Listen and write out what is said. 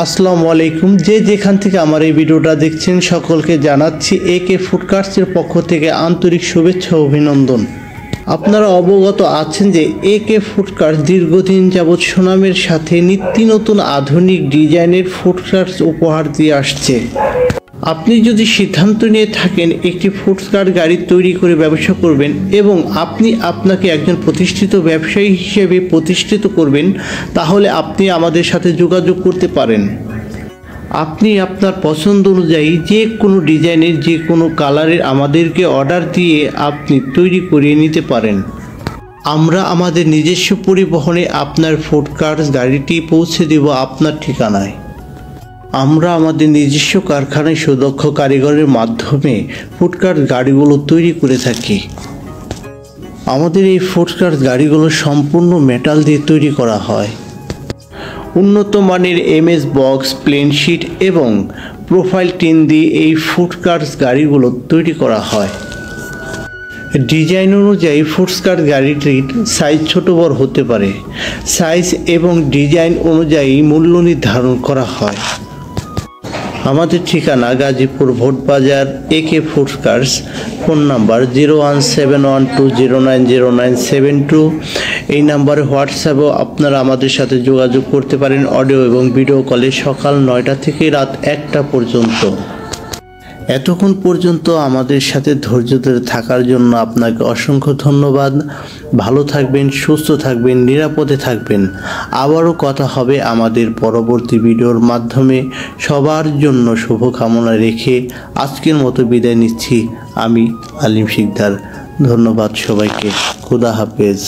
আসসালামু আলাইকুম। যেখান থেকে আমার এই ভিডিওটা দেখছেন সকলকে জানাচ্ছি একে ফুড কার্টসের পক্ষ থেকে আন্তরিক শুভেচ্ছা ও অভিনন্দন। আপনারা অবগত আছেন যে একে ফুড কার্টস দীর্ঘদিন যাবৎ সুনামের সাথে নিত্য নতুন আধুনিক ডিজাইনের ফুড কার্টস উপহার দিয়ে আসছে। আপনি যদি সিদ্ধান্ত নিয়ে থাকেন একটি ফুড কার্ট গাড়ি তৈরি করে ব্যবসা করবেন এবং আপনি আপনাকে একজন প্রতিষ্ঠিত ব্যবসায়ী হিসেবে প্রতিষ্ঠিত করবেন, তাহলে আপনি আমাদের সাথে যোগাযোগ করতে পারেন। আপনি আপনার পছন্দ অনুযায়ী যে কোনো ডিজাইনের যে কোনো কালারের আমাদেরকে অর্ডার দিয়ে আপনি তৈরি করিয়ে নিতে পারেন। আমরা আমাদের নিজস্ব পরিবহনে আপনার ফুড কার্টস গাড়িটি পৌঁছে দেব আপনার ঠিকানায়। আমরা আমাদের নিজস্ব কারখানায় সুদক্ষ কারিগরের মাধ্যমে ফুড কার্ট গাড়িগুলো তৈরি করে থাকি। আমাদের এই ফুড কার্ট গাড়িগুলো সম্পূর্ণ মেটাল দিয়ে তৈরি করা হয়। উন্নত মানের এমএস বক্স, প্লেন শিট এবং প্রোফাইল টিন দিয়ে এই ফুড কার্টস গাড়িগুলো তৈরি করা হয়। ডিজাইন অনুযায়ী ফুড কার্ট গাড়িটির সাইজ ছোট বড় হতে পারে। সাইজ এবং ডিজাইন অনুযায়ী মূল্য নির্ধারণ করা হয়। আমাদের ঠিকানা গাজীপুর ভোট বাজার, একে ফুড কার্টস। Phone number 017120900972। এই নাম্বারে হোয়াটসঅ্যাপেও আপনারা আমাদের সাথে যোগাযোগ করতে পারেন অডিও এবং ভিডিও কলে সকাল 9টা থেকে রাত 1টা পর্যন্ত। এতক্ষণ পর্যন্ত আমাদের সাথে ধৈর্য ধরে থাকার জন্য আপনাকে অসংখ্য ধন্যবাদ। ভালো থাকবেন, সুস্থ থাকবেন, নিরাপদে থাকবেন। আবারও কথা হবে আমাদের পরবর্তী ভিডিওর মাধ্যমে। সবার জন্য শুভকামনা রেখে আজকের মতো বিদায় নিচ্ছি। আমি আলিম শিকদার। ধন্যবাদ সবাইকে। খুদা হাফেজ।